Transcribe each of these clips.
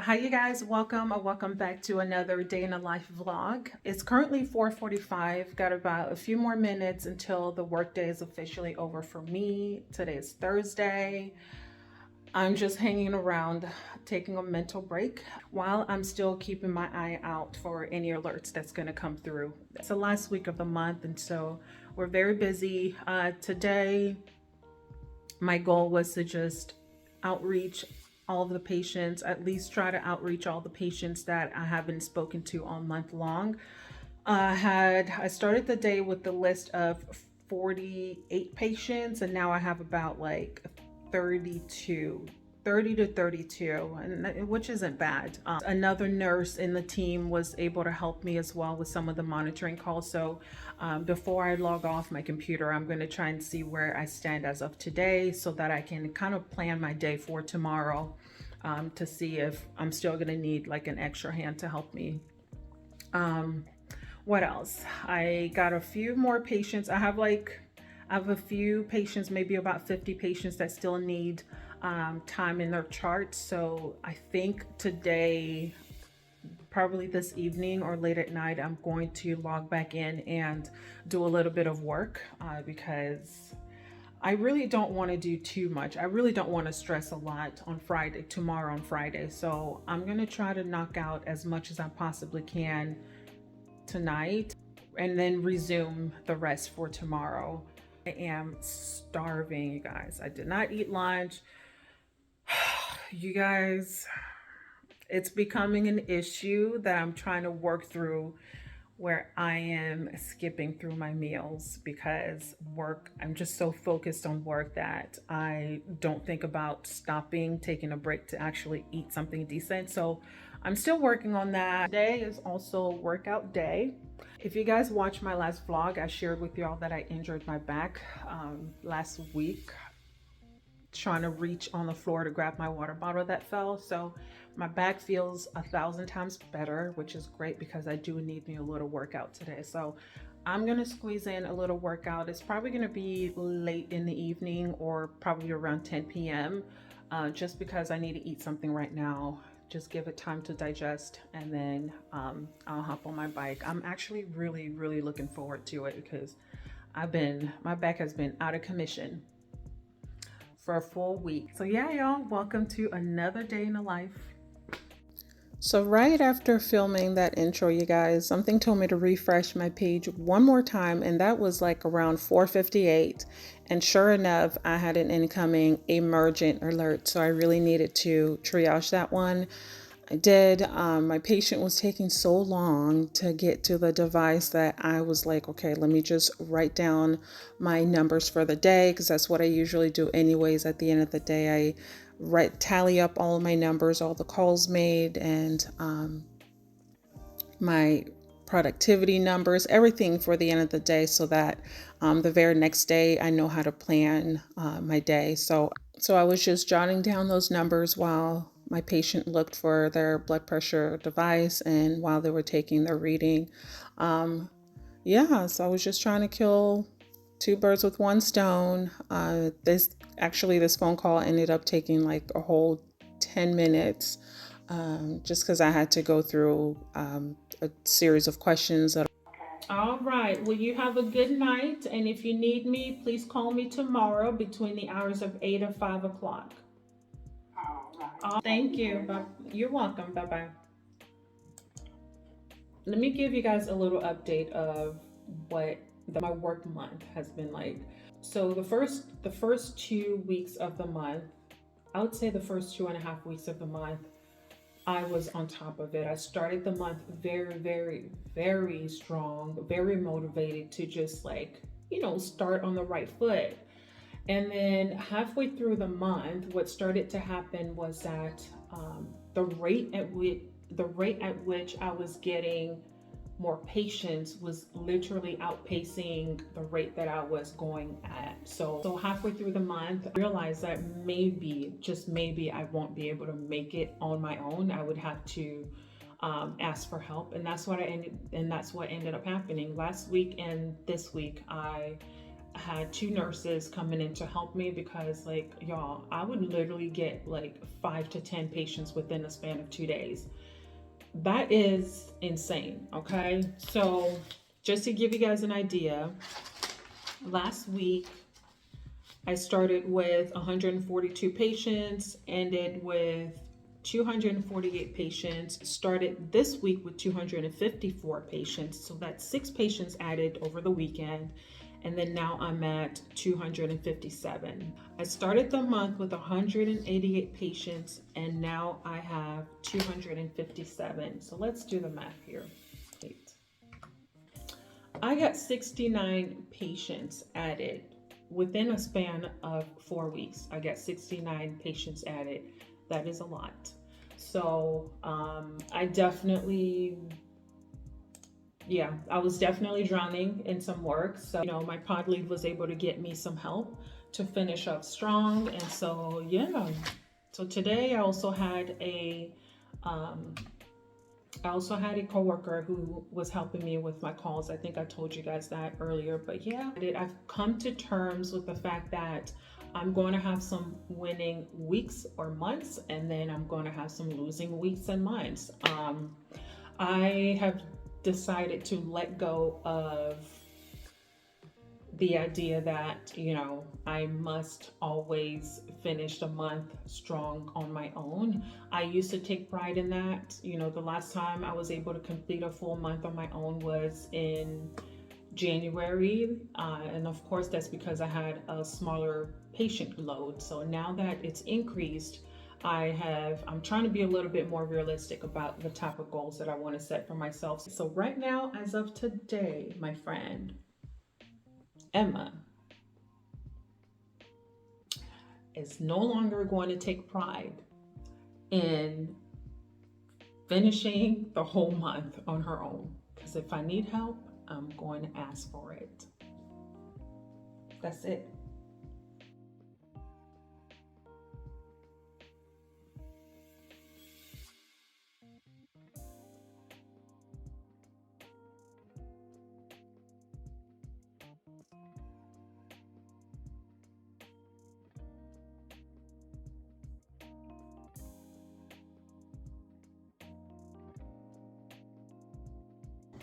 Hi you guys, welcome or welcome back to another day in a life vlog. It's currently 4:45, got about a few more minutes until the workday is officially over for me. Today is Thursday. I'm just hanging around, taking a mental break while I'm still keeping my eye out for any alerts that's going to come through. It's the last week of the month, and so we're very busy. Today, my goal was to just outreach all of the patients, at least try to outreach all the patients that I haven't spoken to all month long. I started the day with the list of 48 patients, and now I have about like 30 to 32, and which isn't bad. Another nurse in the team was able to help me as well with some of the monitoring calls. So before I log off my computer, I'm going to try and see where I stand as of today so that I can kind of plan my day for tomorrow, to see if I'm still going to need like an extra hand to help me. What else? I got a few more patients. I have a few patients, maybe about 50 patients that still need time in their charts. So I think today, probably this evening or late at night, I'm going to log back in and do a little bit of work because I really don't want to do too much. I really don't want to stress a lot on tomorrow on Friday. So I'm going to try to knock out as much as I possibly can tonight and then resume the rest for tomorrow. I am starving, you guys. I did not eat lunch. You guys, it's becoming an issue that I'm trying to work through, where I am skipping through my meals because I'm just so focused on work that I don't think about stopping, taking a break to actually eat something decent. So I'm still working on that. Today is also workout day. If you guys watched my last vlog, I shared with y'all that I injured my back last week trying to reach on the floor to grab my water bottle that fell. So my back feels 1,000 times better, which is great because I do need me a little workout today. So I'm gonna squeeze in a little workout. It's probably gonna be late in the evening or probably around 10 p.m. Just because I need to eat something right now. Just give it time to digest, and then I'll hop on my bike. I'm actually really looking forward to it because my back has been out of commission for a full week. So yeah, y'all, welcome to another day in the life. So right after filming that intro, you guys, something told me to refresh my page one more time, and that was like around 4:58. And sure enough, I had an incoming emergent alert. So I really needed to triage that one. I did. My patient was taking so long to get to the device that I was like, okay, let me just write down my numbers for the day, because that's what I usually do anyways. At the end of the day, I tally up all of my numbers, all the calls made, and my productivity numbers, everything for the end of the day, so that the very next day I know how to plan my day. So I was just jotting down those numbers while my patient looked for their blood pressure device and while they were taking their reading. So I was just trying to kill two birds with one stone. This phone call ended up taking like a whole 10 minutes, just because I had to go through a series of questions. All right. Well, you have a good night. And if you need me, please call me tomorrow between the hours of 8 and 5 o'clock. Thank you. Bye. You're welcome. Bye-bye. Let me give you guys a little update of what my work month has been like. So the first 2 weeks of the month, I would say the first 2.5 weeks of the month, I was on top of it. I started the month very strong, very motivated to just start on the right foot. And then halfway through the month, what started to happen was that the rate at which I was getting more patients was literally outpacing the rate that I was going at. So halfway through the month, I realized that just maybe, I won't be able to make it on my own. I would have to ask for help, and that's what ended up happening last week and this week. I I had two nurses coming in to help me because, like, y'all, I would literally get like 5 to 10 patients within a span of 2 days. That is insane. Okay. So, just to give you guys an idea, last week I started with 142 patients, ended with 248 patients, started this week with 254 patients. So that's 6 patients added over the weekend. And then now I'm at 257. I started the month with 188 patients, and now I have 257. So let's do the math here. I got 69 patients added within a span of 4 weeks. I got 69 patients added. That is a lot. So I was definitely drowning in some work. So, my pod lead was able to get me some help to finish up strong. And so, so today I also had a coworker who was helping me with my calls. I think I told you guys that earlier, but yeah, I've come to terms with the fact that I'm going to have some winning weeks or months, and then I'm going to have some losing weeks and months. I have decided to let go of the idea that, I must always finish the month strong on my own. I used to take pride in that. The last time I was able to complete a full month on my own was in January. And of course, that's because I had a smaller patient load. So now that it's increased, I'm trying to be a little bit more realistic about the type of goals that I want to set for myself. So right now, as of today, my friend, Emma is no longer going to take pride in finishing the whole month on her own. Because if I need help, I'm going to ask for it. That's it.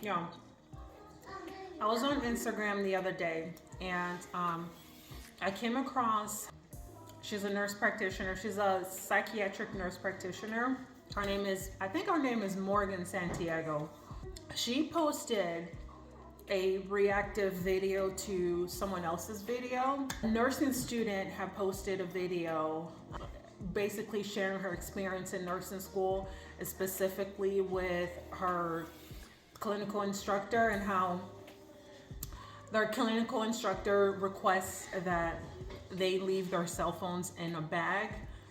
Yeah. I was on Instagram the other day, and I came across, she's a nurse practitioner. She's a psychiatric nurse practitioner. I think her name is Morgan Santiago. She posted a reactive video to someone else's video. A nursing student had posted a video basically sharing her experience in nursing school, specifically with her clinical instructor, and how their clinical instructor requests that they leave their cell phones in a bag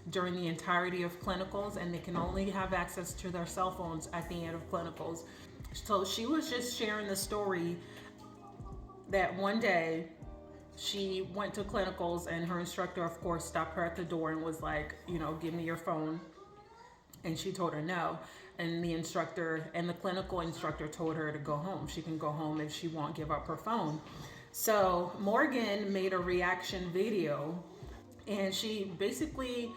during the entirety of clinicals, and they can only have access to their cell phones at the end of clinicals. So she was just sharing the story that one day she went to clinicals, and her instructor, of course, stopped her at the door and was like, give me your phone. And she told her no. And the clinical instructor told her to go home. She can go home if she won't give up her phone. So Morgan made a reaction video, and she basically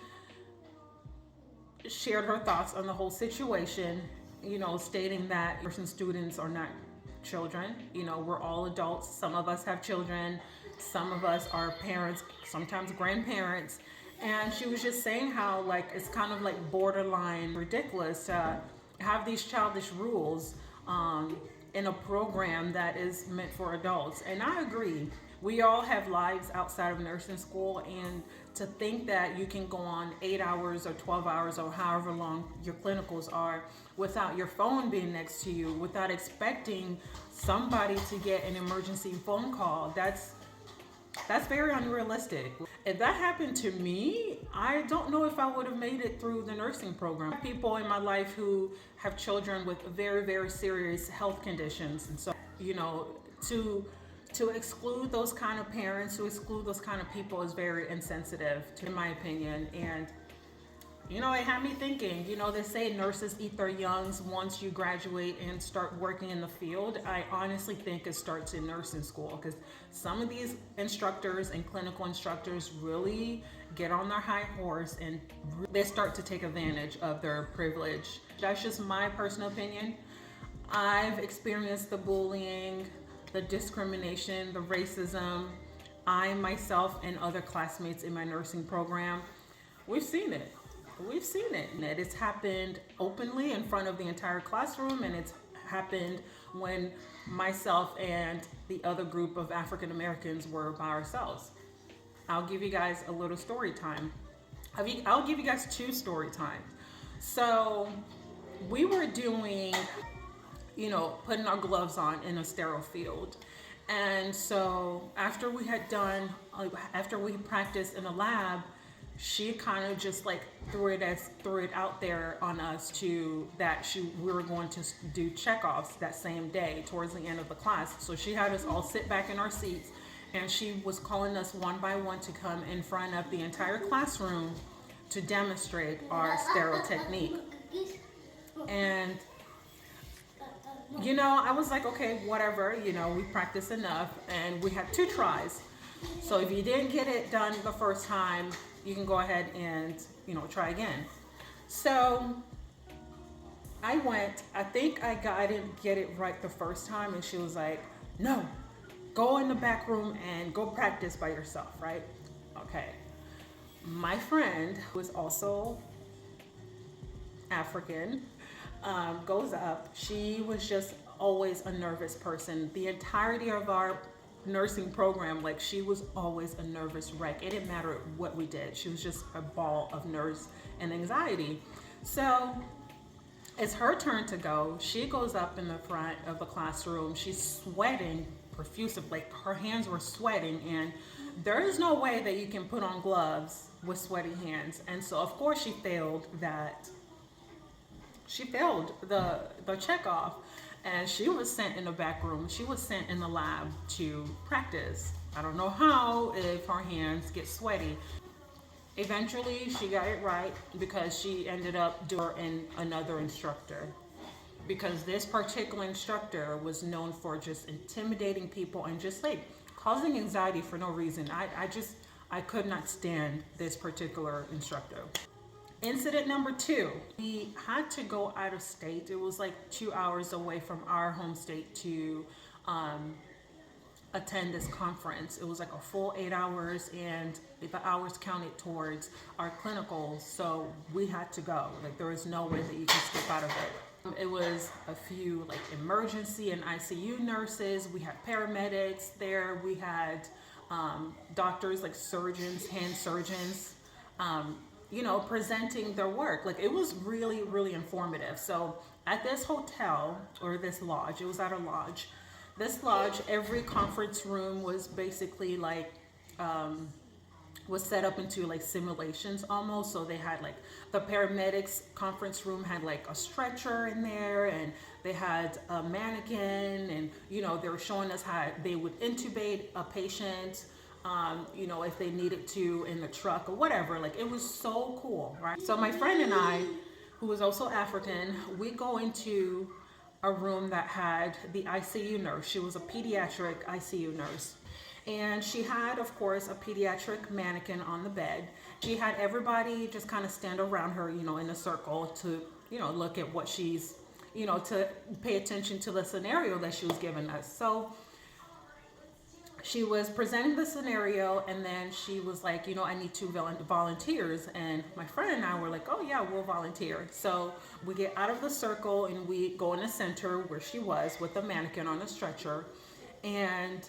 shared her thoughts on the whole situation, stating that nursing students are not children. We're all adults. Some of us have children. Some of us are parents, sometimes grandparents. And she was just saying how, like, it's kind of like borderline ridiculous to have these childish rules in a program that is meant for adults. And I agree. We all have lives outside of nursing school, and to think that you can go on 8 hours or 12 hours or however long your clinicals are without your phone being next to you, without expecting somebody to get an emergency phone call, that's very unrealistic. If that happened to me, I don't know if I would have made it through the nursing program. I have people in my life who have children with very, very serious health conditions. And so, to exclude those kind of parents, to exclude those kind of people is very insensitive, in my opinion. And You know, it had me thinking. You know, they say nurses eat their youngs once you graduate and start working in the field. I honestly think it starts in nursing school because some of these instructors and clinical instructors really get on their high horse and they start to take advantage of their privilege. That's just my personal opinion. I've experienced the bullying, the discrimination, the racism. I myself and other classmates in my nursing program, we've seen it. We've seen it. It's happened openly in front of the entire classroom, and it's happened when myself and the other group of African Americans were by ourselves. I'll give you guys a little story time. I'll give you guys two story times. So we were doing, you know, putting our gloves on in a sterile field. And so after we practiced in the lab, she kind of just like threw it out there on us we were going to do checkoffs that same day towards the end of the class. So she had us all sit back in our seats, and she was calling us one by one to come in front of the entire classroom to demonstrate our sterile technique. And you know, I was like, okay, whatever, you know, we practiced enough, and we had 2 tries. So if you didn't get it done the first time, you can go ahead and, you know, try again. So I think I didn't get it right the first time, and she was like, no, go in the back room and go practice by yourself, right? Okay. My friend, who is also African, goes up. She was just always a nervous person. The entirety of our nursing program, like, she was always a nervous wreck. It didn't matter what we did. She was just a ball of nerves and anxiety. So it's her turn to go. She goes up in the front of the classroom. She's sweating profusely, like her hands were sweating, and there is no way that you can put on gloves with sweaty hands. And so of course she failed the check off, and she was sent in the back room. She was sent in the lab to practice. I don't know how, if her hands get sweaty. Eventually she got it right because she ended up doing another instructor, because this particular instructor was known for just intimidating people and just like causing anxiety for no reason. I could not stand this particular instructor. Incident number 2, we had to go out of state. It was like 2 hours away from our home state to attend this conference. It was like a full 8 hours, and the hours counted towards our clinicals, so we had to go. Like, there was no way that you can skip out of it. It was a few like emergency and ICU nurses. We had paramedics there. We had doctors, like surgeons, hand surgeons, you know, presenting their work. Like, it was really, really informative. So at this hotel, or this lodge, it was at a lodge. This lodge, every conference room was basically like, was set up into like simulations almost. So they had like the paramedics conference room had like a stretcher in there, and they had a mannequin, and you know, they were showing us how they would intubate a patient, you know, if they needed to in the truck or whatever. Like, it was so cool, right? So my friend and I, who was also African, we go into a room that had the ICU nurse. She was a pediatric ICU nurse. And she had, of course, a pediatric mannequin on the bed. She had everybody just kind of stand around her, you know, in a circle to, you know, look at what she's, you know, to pay attention to the scenario that she was giving us. So she was presenting the scenario, and then she was like, you know, I need 2 volunteers. And my friend and I were like, oh yeah, we'll volunteer. So we get out of the circle and we go in the center where she was with the mannequin on a stretcher. And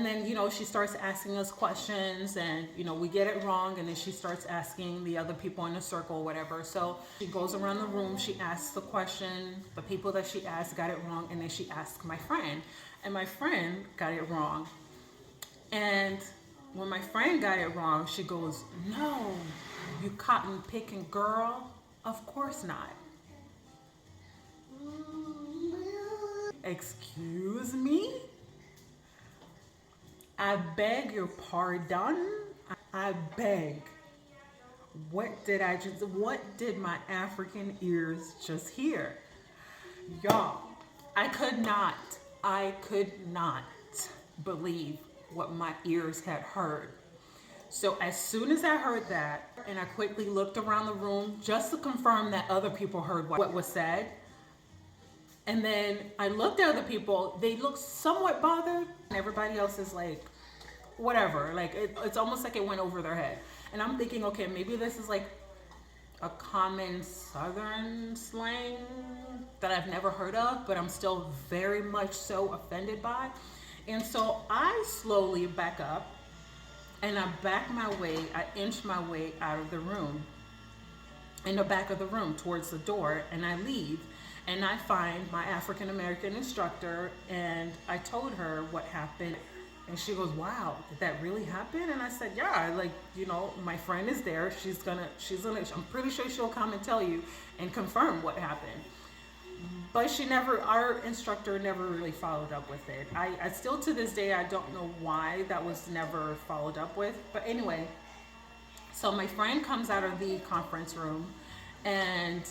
then, you know, she starts asking us questions, and, you know, we get it wrong, and then she starts asking the other people in the circle, whatever. So she goes around the room, she asks the question, the people that she asked got it wrong, and then she asked my friend, and my friend got it wrong. And when my friend got it wrong, she goes, no, you cotton picking girl, of course not. Excuse me? I beg your pardon? I beg what did my African ears just hear? Y'all, I could not believe what my ears had heard. So as soon as I heard that, and I quickly looked around the room just to confirm that other people heard what was said. And then I looked at other people, they looked somewhat bothered, and everybody else is like, whatever. Like, it's almost like it went over their head. And I'm thinking, okay, maybe this is like a common Southern slang that I've never heard of, but I'm still very much so offended by. And so I slowly back up, and I inch my way out of the room, in the back of the room towards the door, and I leave. And I find my African American instructor, and I told her what happened. And she goes, wow, did that really happen? And I said, yeah, like, you know, my friend is there. I'm pretty sure she'll come and tell you and confirm what happened. But our instructor never really followed up with it. I still, to this day, I don't know why that was never followed up with. But anyway, so my friend comes out of the conference room, and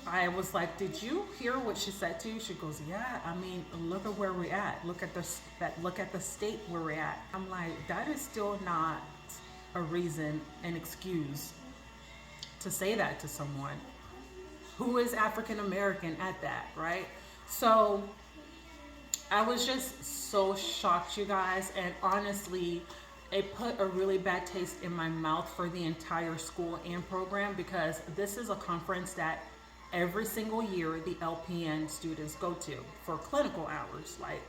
I was like, did you hear what she said to you? She goes, yeah, I mean, look at where we're at. Look at the state where we're at. I'm like, that is still not a reason, an excuse to say that to someone who is African American at that, right? So I was just so shocked, you guys, and honestly, it put a really bad taste in my mouth for the entire school and program, because this is a conference that every single year the LPN students go to for clinical hours. Like,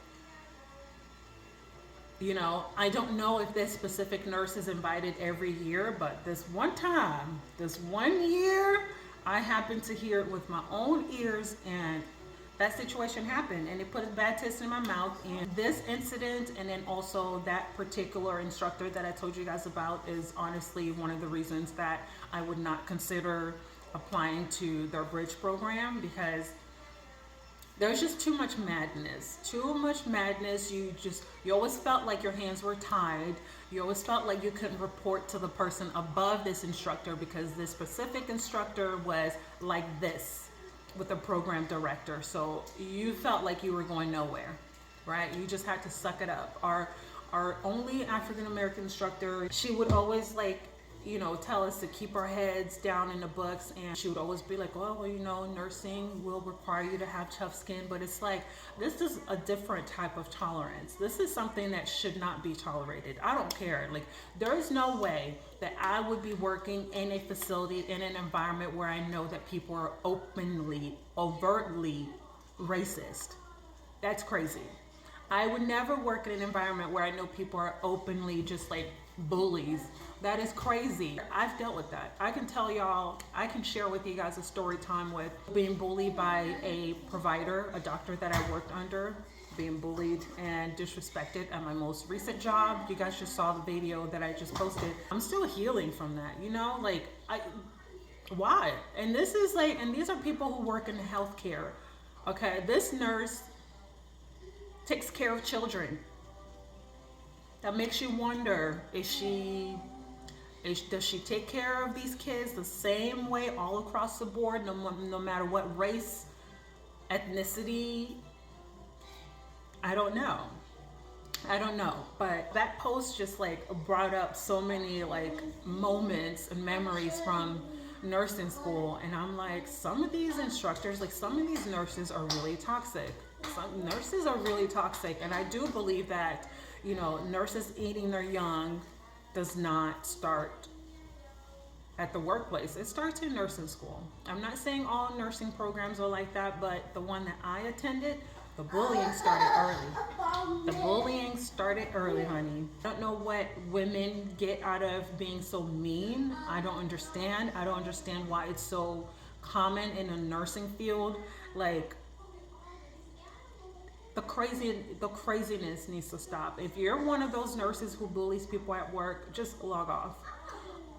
you know, I don't know if this specific nurse is invited every year, but this one year, I happened to hear it with my own ears, and that situation happened, and it put a bad taste in my mouth. And this incident, and then also that particular instructor that I told you guys about, is honestly one of the reasons that I would not consider applying to their bridge program, because there's just too much madness. You always felt like your hands were tied. You always felt like you couldn't report to the person above this instructor, because this specific instructor was like this with the program director. So you felt like you were going nowhere, right? You just had to suck it up. Our only African American instructor, she would always, like, you know, tell us to keep our heads down in the books, and she would always be like, oh, well, you know, nursing will require you to have tough skin. But it's like, this is a different type of tolerance. This is something that should not be tolerated. I don't care. Like, there is no way that I would be working in a facility, in an environment where I know that people are overtly racist. That's crazy. I would never work in an environment where I know people are openly just like bullies. That is crazy. I've dealt with that. I can tell y'all, I can share with you guys a story time with being bullied by a provider, a doctor that I worked under, being bullied and disrespected at my most recent job. You guys just saw the video that I just posted. I'm still healing from that, you know, like, why? And this is like, and these are people who work in healthcare. Okay, this nurse takes care of children. That makes you wonder, does she take care of these kids the same way all across the board, no matter what race, ethnicity? I don't know. But that post just like brought up so many like moments and memories from nursing school, and I'm like, some of these instructors, like some of these nurses are really toxic. Some nurses are really toxic, and I do believe that, you know, nurses eating their young does not start at the workplace. It starts in nursing school. I'm not saying all nursing programs are like that, but the one that I attended, the bullying started early. The bullying started early, honey. I don't know what women get out of being so mean. I don't understand. I don't understand why it's so common in the nursing field. Like, the craziness needs to stop. If you're one of those nurses who bullies people at work, just log off.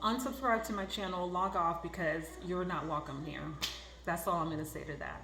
Unsubscribe to my channel, log off, because you're not welcome here. That's all I'm going to say to that.